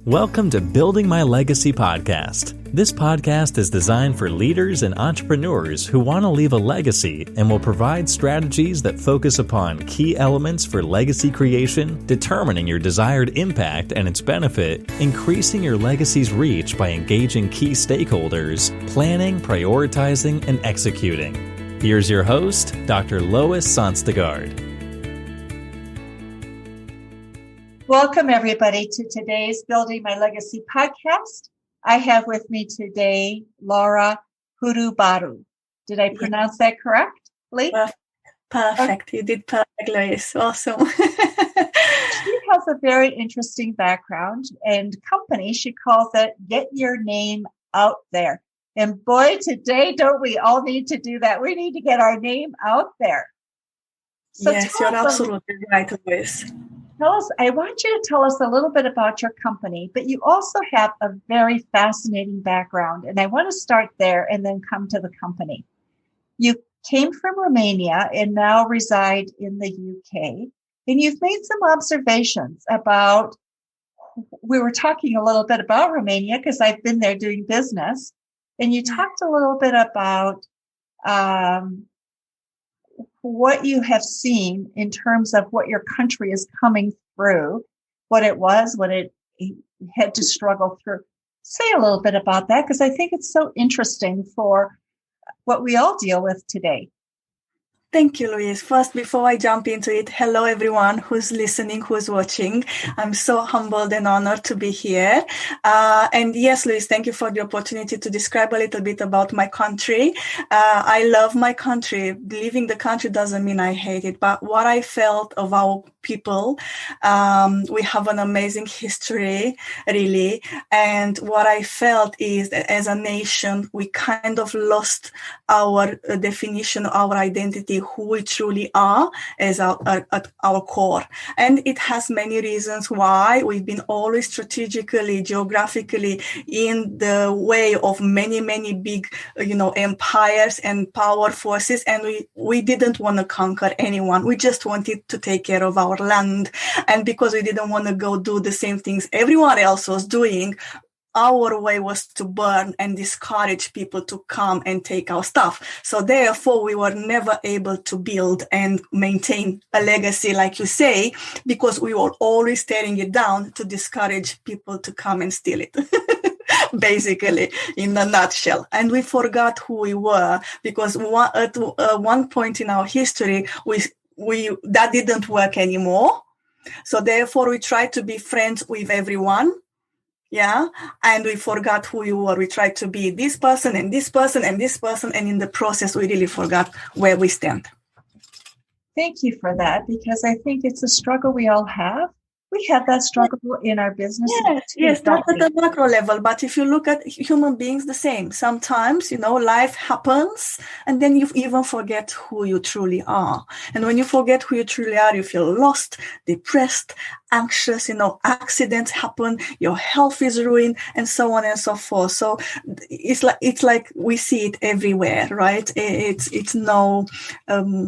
Welcome to Building My Legacy podcast. This podcast is designed for leaders and entrepreneurs who want to leave a legacy and will provide strategies that focus upon key elements for legacy creation, determining your desired impact and its benefit, increasing your legacy's reach by engaging key stakeholders, planning, prioritizing, and executing. Here's your host, Dr. Lois Sonstegard. Welcome, everybody, to today's Building My Legacy podcast. I have with me today Laura Hurubaru. Did I pronounce that correctly? Perfect. You did perfect, Lois. Awesome. She has a very interesting background and company. She calls it Get Your Name Out There. And boy, today, don't we all need to do that? We need to get our name out there. So yes, you're absolutely right, Lois. I want you to tell us a little bit about your company, but you also have a very fascinating background. And I want to start there and then come to the company. You came from Romania and now reside in the UK. And you've made some observations about, we were talking a little bit about Romania because I've been there doing business. And you talked a little bit about what you have seen in terms of what your country is coming through, what it was, what it had to struggle through. Say a little bit about that, because I think it's so interesting for what we all deal with today. Thank you, Lois. First, before I jump into it, hello, everyone who's listening, who's watching. I'm so humbled and honored to be here. And yes, Lois, thank you for the opportunity to describe a little bit about my country. I love my country. Leaving the country doesn't mean I hate it, but what I felt of our people, we have an amazing history, really. And what I felt is that as a nation, we kind of lost our definition, our identity, who we truly are as at our core. And it has many reasons why. We've been always strategically, geographically in the way of many, many big, empires and power forces. And we didn't want to conquer anyone. We just wanted to take care of our land. And because we didn't want to go do the same things everyone else was doing, our way was to burn and discourage people to come and take our stuff. So therefore, we were never able to build and maintain a legacy, like you say, because we were always tearing it down to discourage people to come and steal it. Basically, in a nutshell. And we forgot who we were, because at one point in our history, we that didn't work anymore. So therefore, we tried to be friends with everyone. Yeah. And we forgot who you were. We tried to be this person and this person and this person. And in the process, we really forgot where we stand. Thank you for that, because I think it's a struggle we all have. We have that struggle in our business. Yes, that's at the macro level. But if you look at human beings, the same. Sometimes, life happens and then you even forget who you truly are. And when you forget who you truly are, you feel lost, depressed, anxious, accidents happen, your health is ruined, and so on and so forth. So it's like we see it everywhere, right? It's no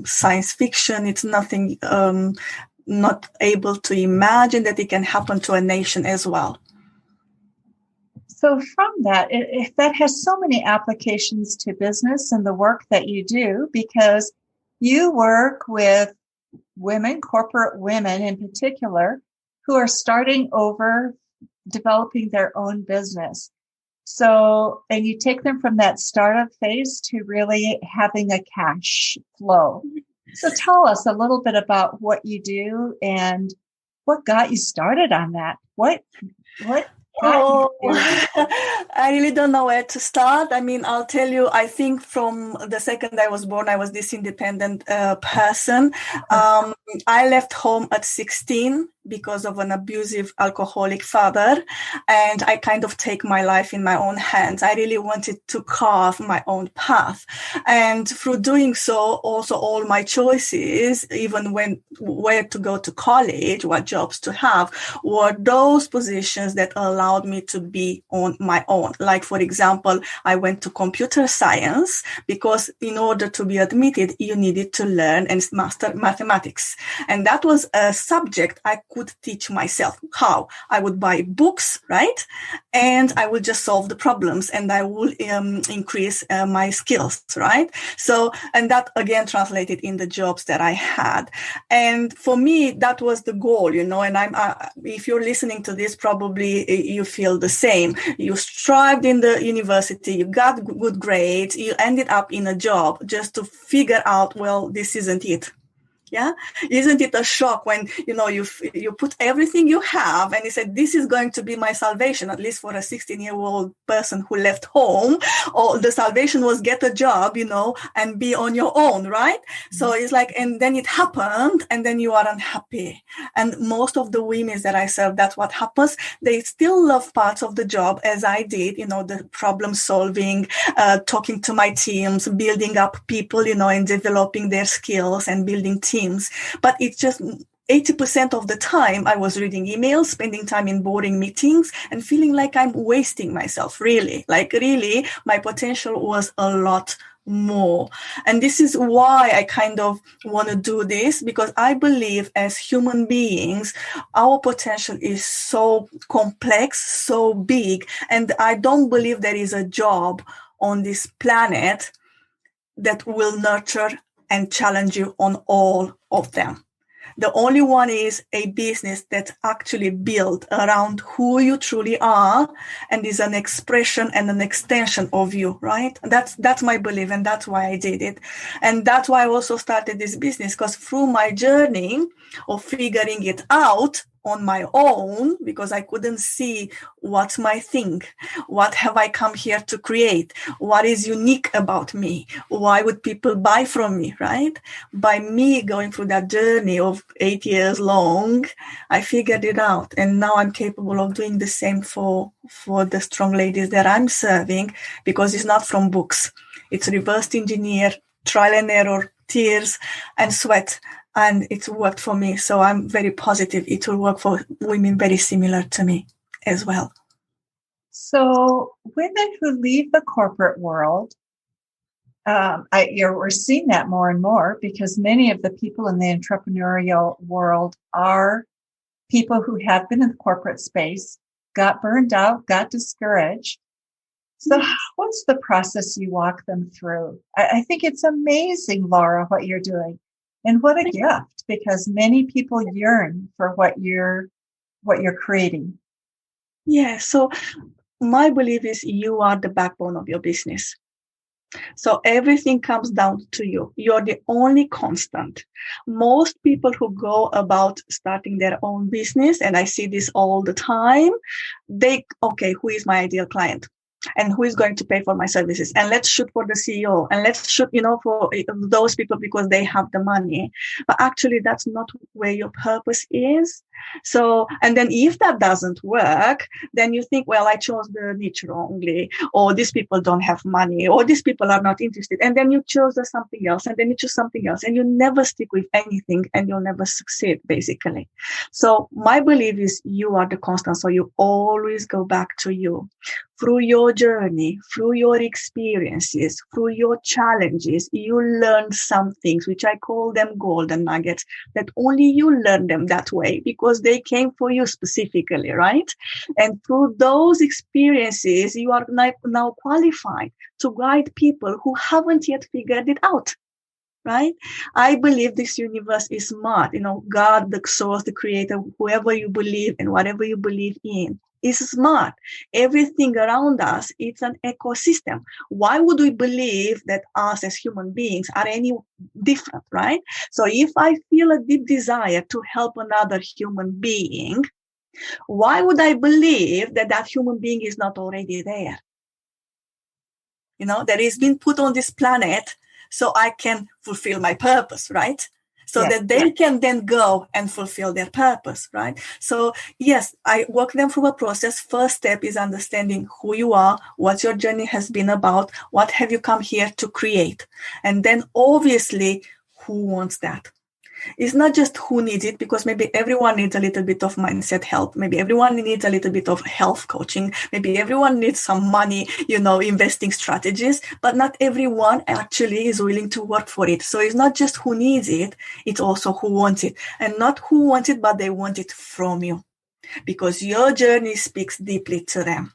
science fiction. It's nothing not able to imagine that it can happen to a nation as well. So from that, if that has so many applications to business and the work that you do, because you work with women, corporate women in particular, who are starting over, developing their own business. So, and you take them from that startup phase to really having a cash flow. So tell us a little bit about what you do and what got you started on that. What I really don't know where to start. I mean, I'll tell you, I think from the second I was born, I was this independent person. I left home at 16 because of an abusive alcoholic father, and I kind of take my life in my own hands. I really wanted to carve my own path, and through doing so, also all my choices, even where to go to college, what jobs to have, were those positions that allowed me to be on my own. Like, for example, I went to computer science because in order to be admitted, you needed to learn and master mathematics. And that was a subject I could teach myself. How? I would buy books, right? And I would just solve the problems, and I will increase my skills, right? So, and that again translated in the jobs that I had. And for me, that was the goal, and if you're listening to this, probably you feel the same. You strived in the university, you got good grades, you ended up in a job just to figure out, well, this isn't it. Yeah. Isn't it a shock when, you put everything you have and you said, this is going to be my salvation, at least for a 16-year-old person who left home, or the salvation was get a job, and be on your own, right? Mm-hmm. So it's like, and then it happened, and then you are unhappy. And most of the women that I serve, that's what happens. They still love parts of the job, as I did, the problem solving, talking to my teams, building up people, and developing their skills and building teams. But it's just 80% of the time I was reading emails, spending time in boring meetings, and feeling like I'm wasting myself, really. Like, really, my potential was a lot more. And this is why I kind of want to do this, because I believe as human beings, our potential is so complex, so big. And I don't believe there is a job on this planet that will nurture and challenge you on all of them. The only one is a business that's actually built around who you truly are and is an expression and an extension of you, right? That's my belief, and that's why I did it. And that's why I also started this business, because through my journey of figuring it out on my own, because I couldn't see what's my thing, what have I come here to create, what is unique about me, why would people buy from me, right? By me going through that journey of 8 years long, I figured it out, and now I'm capable of doing the same for the strong ladies that I'm serving, because it's not from books. It's reverse engineer, trial and error, tears and sweat. And it's worked for me. So I'm very positive it will work for women very similar to me as well. So women who leave the corporate world, we're seeing that more and more, because many of the people in the entrepreneurial world are people who have been in the corporate space, got burned out, got discouraged. So what's the process you walk them through? I think it's amazing, Laura, what you're doing. And what a gift, because many people yearn for what you're creating. Yeah. So my belief is you are the backbone of your business. So everything comes down to you. You're the only constant. Most people who go about starting their own business, and I see this all the time, who is my ideal client? And who is going to pay for my services? And let's shoot for the CEO, and let's shoot, for those people because they have the money. But actually, that's not where your purpose is. So, and then if that doesn't work, then you think, well, I chose the niche wrongly, or these people don't have money, or these people are not interested. And then you chose something else, and then you choose something else, and you never stick with anything, and you'll never succeed, basically. So my belief is you are the constant. So you always go back to you. Through your journey, through your experiences, through your challenges, you learn some things, which I call them golden nuggets, that only you learn them that way because they came for you specifically, right? And through those experiences, you are now qualified to guide people who haven't yet figured it out. Right? I believe this universe is smart. God, the source, the creator, whoever you believe and whatever you believe in, is smart. Everything around us, it's an ecosystem. Why would we believe that us as human beings are any different, right? So if I feel a deep desire to help another human being, why would I believe that human being is not already there? That is been put on this planet so I can fulfill my purpose, right? So that they can then go and fulfill their purpose, right? So yes, I walk them through a process. First step is understanding who you are, what your journey has been about, what have you come here to create? And then obviously, who wants that? It's not just who needs it, because maybe everyone needs a little bit of mindset help. Maybe everyone needs a little bit of health coaching. Maybe everyone needs some money, investing strategies, but not everyone actually is willing to work for it. So it's not just who needs it, it's also who wants it. And not who wants it, but they want it from you, because your journey speaks deeply to them.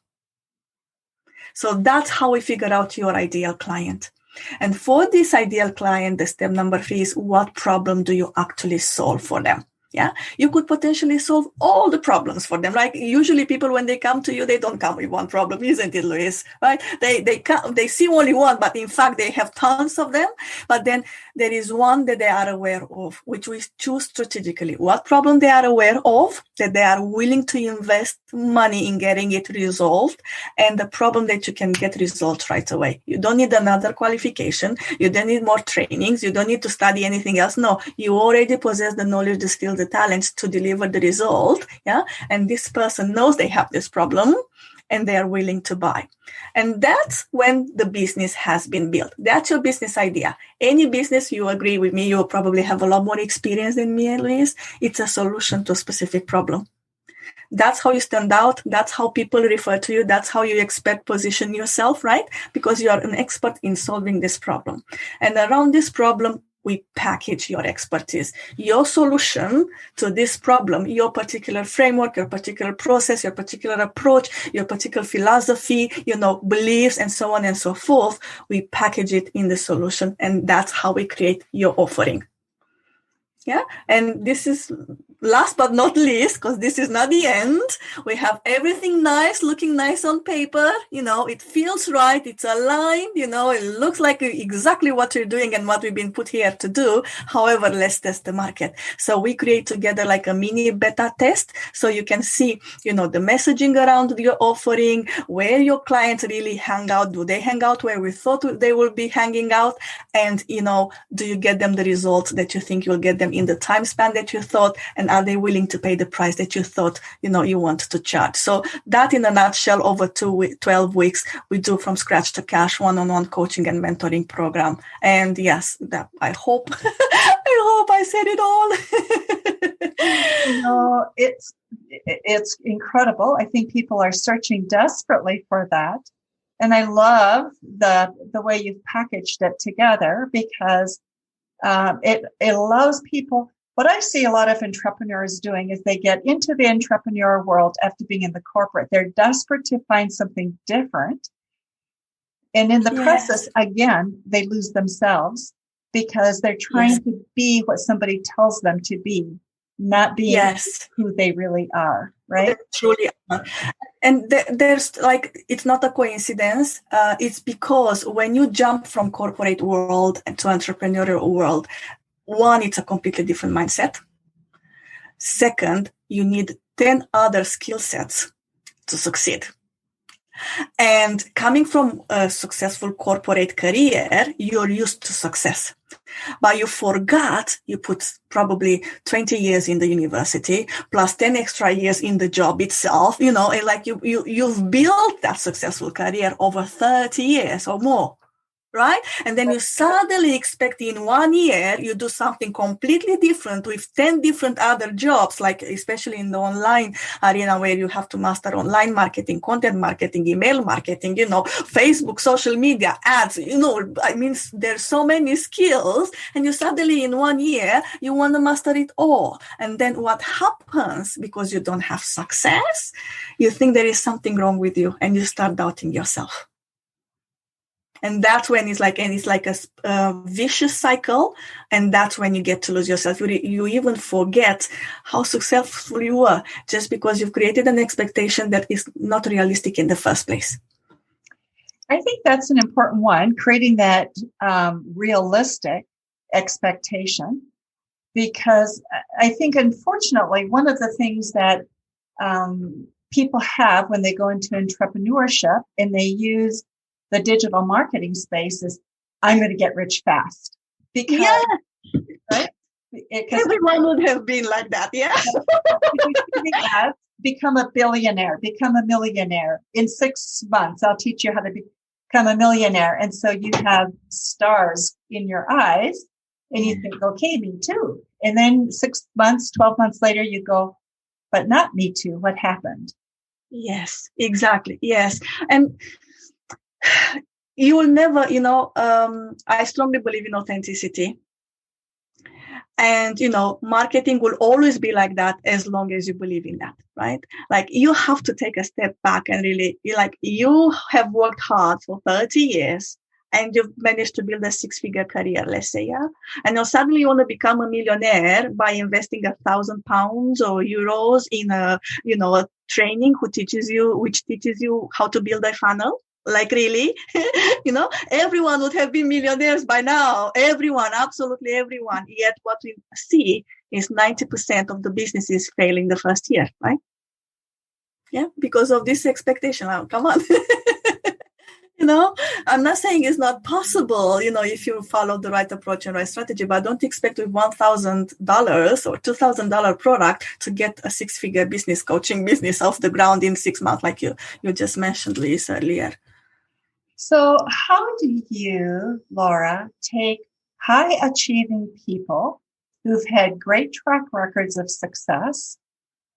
So that's how we figure out your ideal client. And for this ideal client, the step number 3 is, what problem do you actually solve for them? Yeah, you could potentially solve all the problems for them. Like usually people, when they come to you, they don't come with one problem, isn't it, Lois? Right? They see only one, but in fact they have tons of them. But then there is one that they are aware of, which we choose strategically. What problem they are aware of, that they are willing to invest money in getting it resolved, and the problem that you can get resolved right away. You don't need another qualification. You don't need more trainings. You don't need to study anything else. No, you already possess the knowledge, the skills, the talents to deliver the result. Yeah. And this person knows they have this problem and they are willing to buy. And that's when the business has been built. That's your business idea. Any business, you agree with me, you'll probably have a lot more experience than me and Luis. It's a solution to a specific problem. That's how you stand out. That's how people refer to you. That's how you expect position yourself, right? Because you are an expert in solving this problem. And around this problem, we package your expertise, your solution to this problem, your particular framework, your particular process, your particular approach, your particular philosophy, beliefs, and so on and so forth. We package it in the solution, and that's how we create your offering. Yeah. And this is last but not least, because this is not the end. We have everything nice, looking nice on paper. It feels right. It's aligned. It looks like exactly what we're doing and what we've been put here to do. However, let's test the market. So we create together like a mini beta test. So you can see, the messaging around your offering, where your clients really hang out. Do they hang out where we thought they will be hanging out? And, do you get them the results that you think you'll get them in the time span that you thought? And are they willing to pay the price that you thought, you want to charge? So that in a nutshell, over 12 weeks, we do from scratch to cash one-on-one coaching and mentoring program. And yes, that I hope, I said it all. It's incredible. I think people are searching desperately for that. And I love the way you've packaged it together, because it allows people. What I see a lot of entrepreneurs doing is they get into the entrepreneur world after being in the corporate. They're desperate to find something different. And in the process, again, they lose themselves, because they're trying to be what somebody tells them to be, not being who they really are, right? They truly are. And there's it's not a coincidence. It's because when you jump from corporate world to entrepreneurial world, one, it's a completely different mindset. Second, you need 10 other skill sets to succeed. And coming from a successful corporate career, you're used to success. But you forgot you put probably 20 years in the university plus 10 extra years in the job itself, and you've built that successful career over 30 years or more. Right? And then you suddenly expect in 1 year, you do something completely different with 10 different other jobs, like especially in the online arena where you have to master online marketing, content marketing, email marketing, Facebook, social media, ads, there's so many skills, and you suddenly in 1 year, you want to master it all. And then what happens, because you don't have success, you think there is something wrong with you and you start doubting yourself. And that's when it's like a vicious cycle. And that's when you get to lose yourself. You even forget how successful you were just because you've created an expectation that is not realistic in the first place. I think that's an important one, creating that realistic expectation, because I think, unfortunately, one of the things that people have when they go into entrepreneurship and they use the digital marketing space is, I'm going to get rich fast. Because, right? Everyone would have been like that, Become a billionaire, become a millionaire. In 6 months, I'll teach you how to become a millionaire. And so you have stars in your eyes. And you think, okay, me too. And then 6 months, 12 months later, you go, but not me too. What happened? Yes, exactly. Yes. And you will never, I strongly believe in authenticity. And, marketing will always be like that as long as you believe in that, right? Like you have to take a step back and really, you have worked hard for 30 years and you've managed to build a 6-figure career, let's say, yeah? And now suddenly you want to become a millionaire by investing £1,000 or euros in a training which teaches you how to build a funnel. Like really, everyone would have been millionaires by now. Everyone, absolutely everyone. Yet what we see is 90% of the businesses failing the first year, right? Yeah, because of this expectation. Oh, come on. I'm not saying it's not possible, if you follow the right approach and right strategy, but don't expect with $1,000 or $2,000 product to get a 6-figure business coaching business off the ground in 6 months, like you just mentioned, Lois, earlier. So how do you, Laura, take high-achieving people who've had great track records of success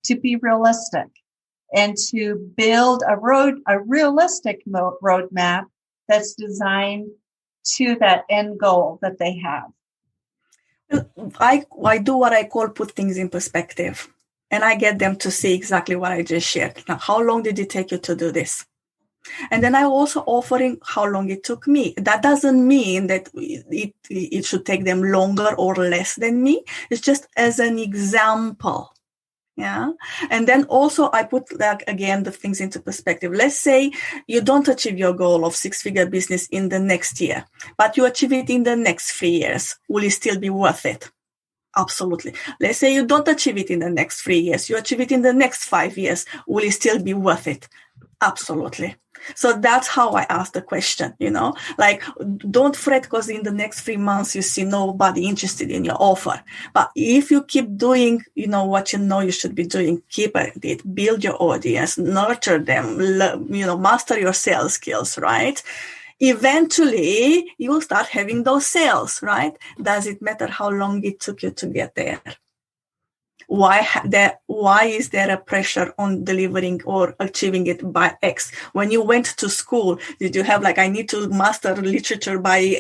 to be realistic and to build a realistic roadmap that's designed to that end goal that they have? I do what I call put things in perspective, and I get them to see exactly what I just shared. Now, how long did it take you to do this? And then I'm also offering how long it took me. That doesn't mean that it should take them longer or less than me. It's just as an example. Yeah. And then also I put again the things into perspective. Let's say you don't achieve your goal of 6-figure business in the next year, but you achieve it in the next 3 years. Will it still be worth it? Absolutely. Let's say you don't achieve it in the next 3 years. You achieve it in the next 5 years. Will it still be worth it? Absolutely. So that's how I ask the question, like don't fret because in the next 3 months you see nobody interested in your offer. But if you keep doing, what you should be doing, keep it, build your audience, nurture them, master your sales skills, right? Eventually you will start having those sales, right? Does it matter how long it took you to get there? Why is there a pressure on delivering or achieving it by X? When you went to school, did you have I need to master literature by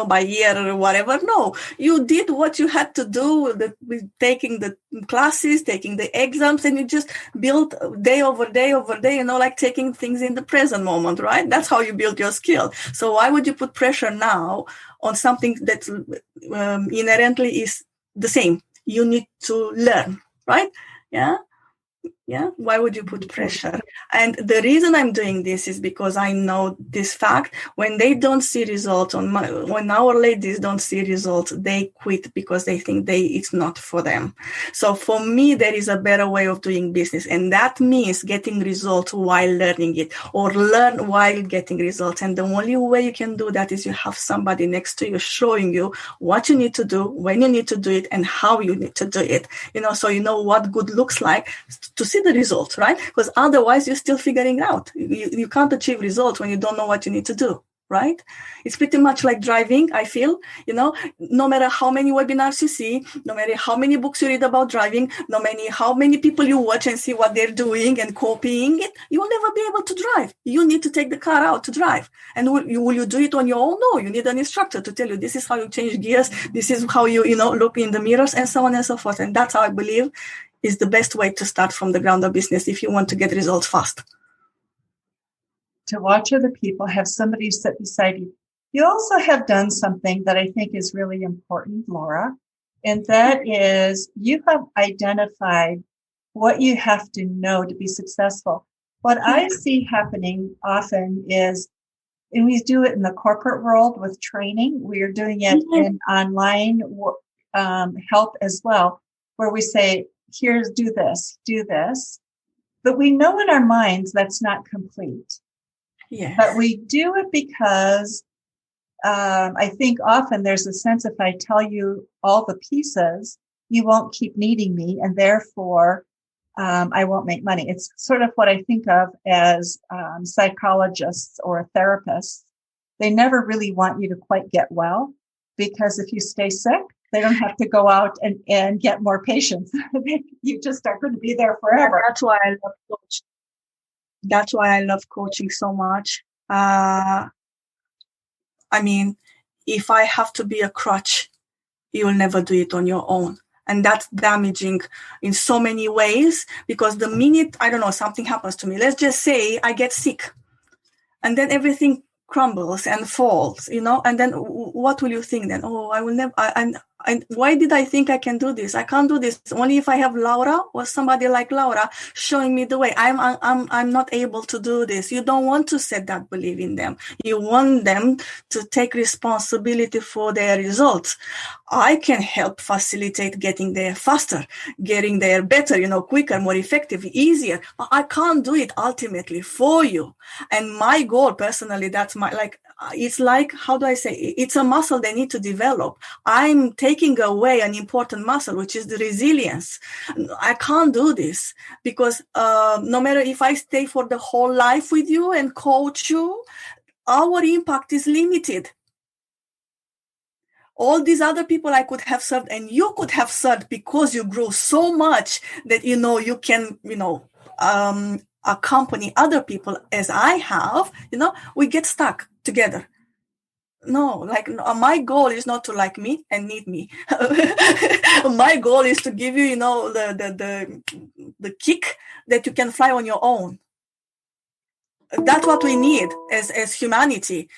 by year or whatever? No, you did what you had to do with taking the classes, taking the exams, and you just built day over day over day, taking things in the present moment, right? That's how you build your skill. So why would you put pressure now on something that inherently is the same? You need to learn, right? Yeah. Why would you put pressure? And the reason I'm doing this is because I know this fact. When they don't see results when our ladies don't see results, they quit because they think it's not for them. So for me, there is a better way of doing business. And that means getting results while learning it, or learn while getting results. And the only way you can do that is you have somebody next to you showing you what you need to do, when you need to do it, and how you need to do it. So you know what good looks like to see the results, right? Because otherwise you're still figuring out. You can't achieve results when you don't know what you need to do, right? It's pretty much like driving, I feel. No matter how many webinars you see, no matter how many books you read about driving, no matter how many people you watch and see what they're doing and copying it, you'll never be able to drive. You need to take the car out to drive. And will you do it on your own? No, you need an instructor to tell you this is how you change gears, this is how you look in the mirrors, and so on and so forth. And that's how I believe is the best way to start from the ground of business if you want to get results fast. To watch other people, have somebody sit beside you. You also have done something that I think is really important, Laura, and that is you have identified what you have to know to be successful. What I see happening often is, and we do it in the corporate world with training, we are doing it in online help as well, where we say, here's do this. But we know in our minds that's not complete. Yes. But we do it because I think often there's a sense if I tell you all the pieces, you won't keep needing me, and therefore I won't make money. It's sort of what I think of as psychologists or therapists. They never really want you to quite get well. because if you stay sick, they don't have to go out and get more patients. You just are going to be there forever. That's why I love coaching. That's why I love coaching so much. I mean, if I have to be a crutch, you'll never do it on your own. And that's damaging in so many ways, because the minute, I don't know, something happens to me, let's just say I get sick, and then everything crumbles and falls, and then what will you think then? Oh, I will never, and why did I think I can do this? I can't do this. Only if I have Laura or somebody like Laura showing me the way. I'm not able to do this. You don't want to set that belief in them. You want them to take responsibility for their results. I can help facilitate getting there faster, getting there better, quicker, more effective, easier. But I can't do it ultimately for you. And my goal personally, that's it's like, how do I say? It's a muscle they need to develop. I'm taking away an important muscle, which is the resilience. I can't do this because no matter if I stay for the whole life with you and coach you, our impact is limited. All these other people I could have served and you could have served because you grew so much that, you can, accompany other people as I have, we get stuck together. No, my goal is not to like me and need me. My goal is to give you, the kick that you can fly on your own. That's what we need as humanity.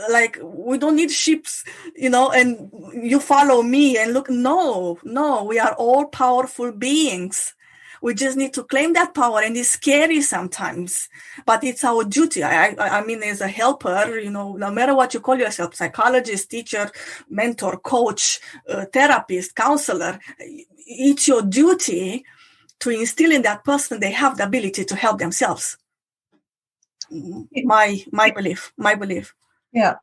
Like, we don't need ships, and you follow me and look. No, we are all powerful beings. We just need to claim that power, and it's scary sometimes, but it's our duty. I mean, as a helper, no matter what you call yourself, psychologist, teacher, mentor, coach, therapist, counselor, it's your duty to instill in that person they have the ability to help themselves. My belief. Yeah.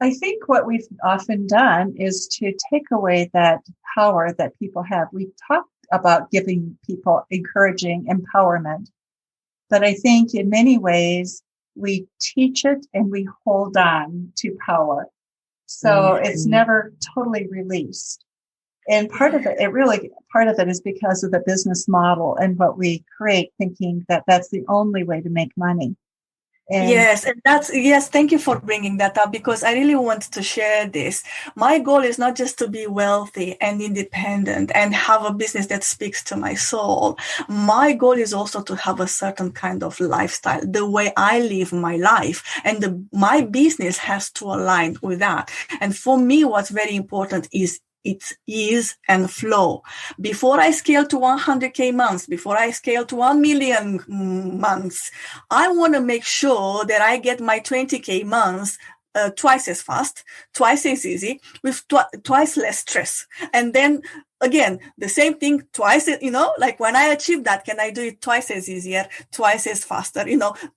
I think what we've often done is to take away that power that people have. We've talked about giving people encouraging empowerment, but I think in many ways we teach it and we hold on to power. So it's never totally released. And part of it is because of the business model and what we create, thinking that that's the only way to make money. Thank you for bringing that up, because I really want to share this. My goal is not just to be wealthy and independent and have a business that speaks to my soul. My goal is also to have a certain kind of lifestyle, the way I live my life, and my business has to align with that. And for me, what's very important is its ease and flow. Before I scale to 100K months, before I scale to 1 million months, I want to make sure that I get my 20K months twice as fast, twice as easy, with twice less stress. And then again, the same thing twice, like when I achieve that, can I do it twice as easier, twice as faster,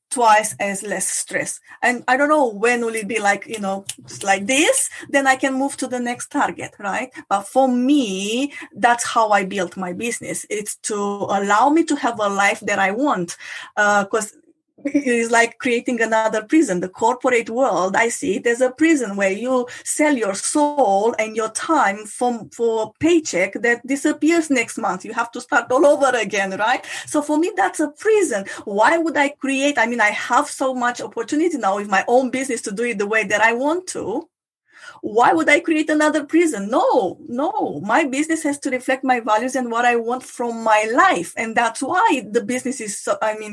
twice as less stress? And I don't know when will it be like, it's like this, then I can move to the next target, right? But for me, that's how I built my business. It's to allow me to have a life that I want, because it is like creating another prison. The corporate world, I see it as a prison where you sell your soul and your time for a paycheck that disappears next month. You have to start all over again, right? So for me, that's a prison. Why would I create? I mean, I have so much opportunity now with my own business to do it the way that I want to. Why would I create another prison? No. My business has to reflect my values and what I want from my life. And that's why the business is,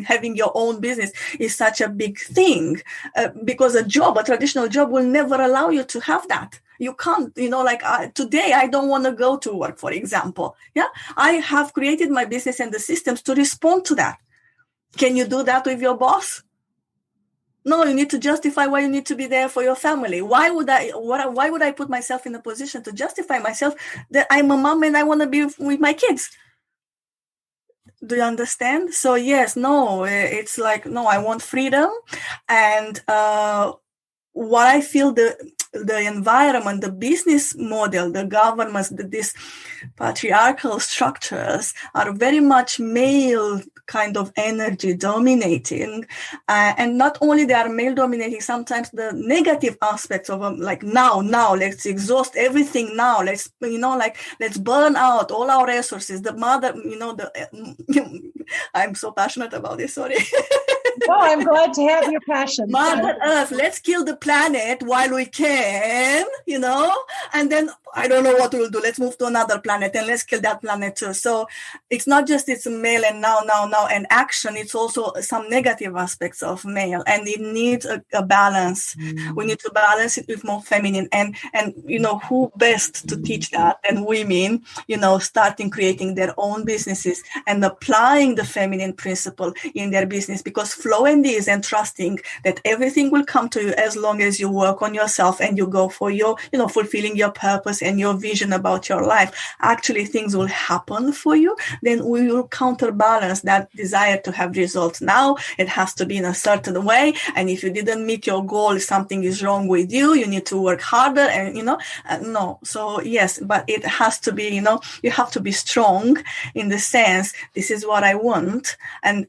having your own business is such a big thing, because a traditional job will never allow you to have that. You can't, today I don't want to go to work, for example. Yeah. I have created my business and the systems to respond to that. Can you do that with your boss? No, you need to justify why you need to be there for your family. Why would I put myself in a position to justify myself that I'm a mom and I want to be with my kids? Do you understand? So it's like, no, I want freedom. And what I feel environment, the business model, the governments, these patriarchal structures are very much male kind of energy dominating. And not only they are male dominating, sometimes the negative aspects of them, like now, let's exhaust everything now. Let's burn out all our resources. The mother, I'm so passionate about this, sorry. No, I'm glad to have your passion. Mother Earth, let's kill the planet while we can, and then I don't know what we'll do. Let's move to another planet and let's kill that planet too. So it's not just it's male and now and action. It's also some negative aspects of male, and it needs a balance. We need to balance it with more feminine, and who best to teach that than women, starting creating their own businesses and applying the feminine principle in their business, because flow and ease and trusting that everything will come to you as long as you work on yourself and you go for your, fulfilling your purpose and your vision about your life. Actually, things will happen for you. Then we will counterbalance that desire to have results. Now it has to be in a certain way. And if you didn't meet your goal, something is wrong with you. You need to work harder and, no. So yes, but it has to be, you have to be strong in the sense, this is what I want. And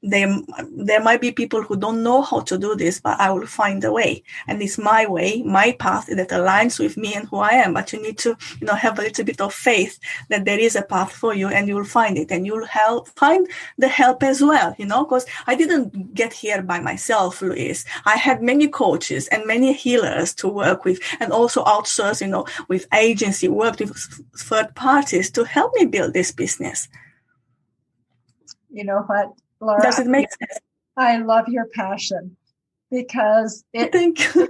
there might be people who don't know how to do this, but I will find a way. And it's my way, my path that aligns with me and who I am. But you need to, have a little bit of faith that there is a path for you and you will find it, and you'll find the help as well, because I didn't get here by myself, Lois. I had many coaches and many healers to work with, and also outsource, with agency, worked with third parties to help me build this business. You know what, Laura? Does it make sense? I love your passion, because Thank you.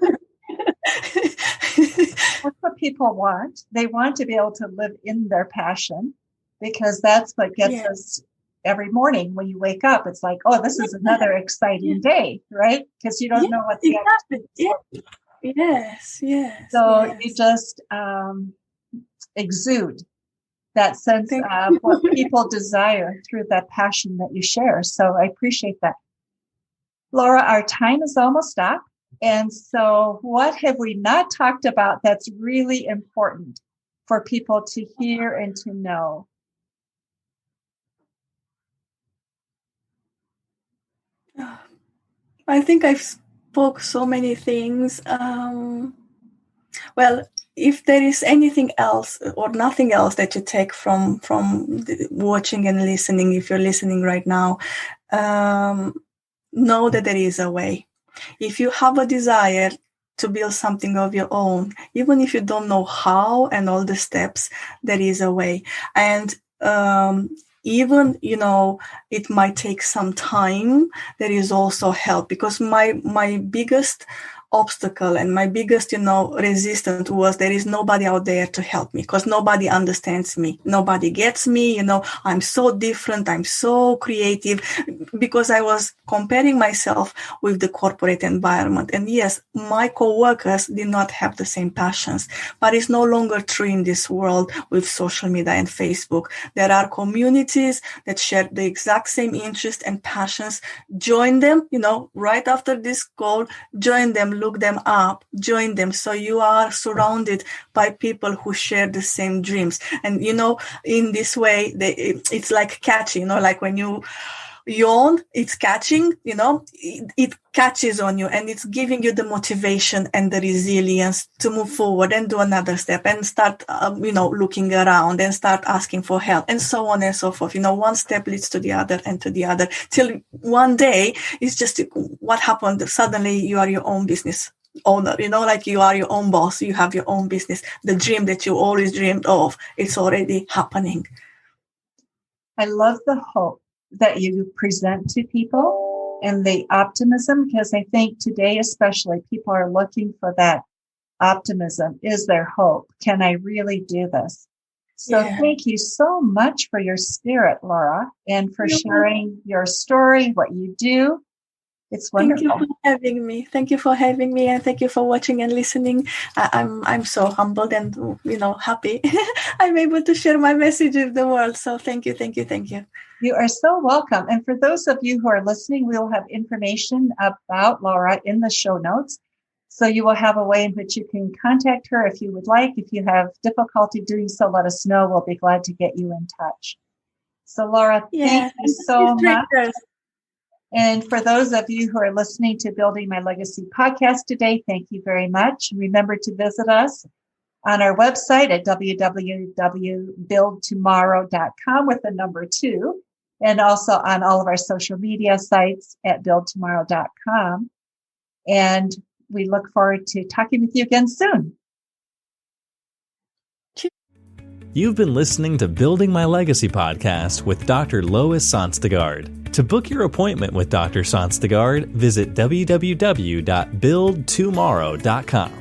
That's what people want. They want to be able to live in their passion, because that's what gets us every morning when you wake up. It's like, oh, this is another exciting day, right? Because you don't know what the Yes. So you just exude that sense of what people desire through that passion that you share. So I appreciate that. Laura, our time is almost up. And so what have we not talked about that's really important for people to hear and to know? I think I've spoke so many things. Well, if there is anything else or nothing else that you take from watching and listening, if you're listening right now, know that there is a way. If you have a desire to build something of your own, even if you don't know how and all the steps, there is a way. And even, it might take some time, there is also help, because my biggest obstacle and my biggest, resistance was there is nobody out there to help me, because nobody understands me. Nobody gets me. I'm so different. I'm so creative, because I was comparing myself with the corporate environment. And yes, my co-workers did not have the same passions, but it's no longer true in this world with social media and Facebook. There are communities that share the exact same interests and passions. Join them, right after this call, join them, look them up, join them. So you are surrounded by people who share the same dreams. And, in this way, it's like catching, like when you yawn, it's catching, it catches on you, and it's giving you the motivation and the resilience to move forward and do another step and start, looking around and start asking for help, and so on and so forth. One step leads to the other and to the other, till one day it's just what happened. Suddenly you are your own business owner, like you are your own boss, you have your own business. The dream that you always dreamed of, it's already happening. I love the hope that you present to people and the optimism, because I think today especially people are looking for that optimism. Is there hope? Can I really do this? So Thank you so much for your spirit, Laura, and for sharing your story, what you do. It's wonderful. Thank you for having me. Thank you for having me, and thank you for watching and listening. I'm so humbled and happy. I'm able to share my message with the world. So thank you. You are so welcome. And for those of you who are listening, we'll have information about Laura in the show notes. So you will have a way in which you can contact her if you would like. If you have difficulty doing so, let us know. We'll be glad to get you in touch. So Laura, thank you so much. And for those of you who are listening to Building My Legacy podcast today, thank you very much. Remember to visit us on our website at www.buildtomorrow.com with the number 2, and also on all of our social media sites at buildtomorrow.com. And we look forward to talking with you again soon. You've been listening to Building My Legacy podcast with Dr. Lois Sonstagard. To book your appointment with Dr. Sonstagard, visit www.buildtomorrow.com.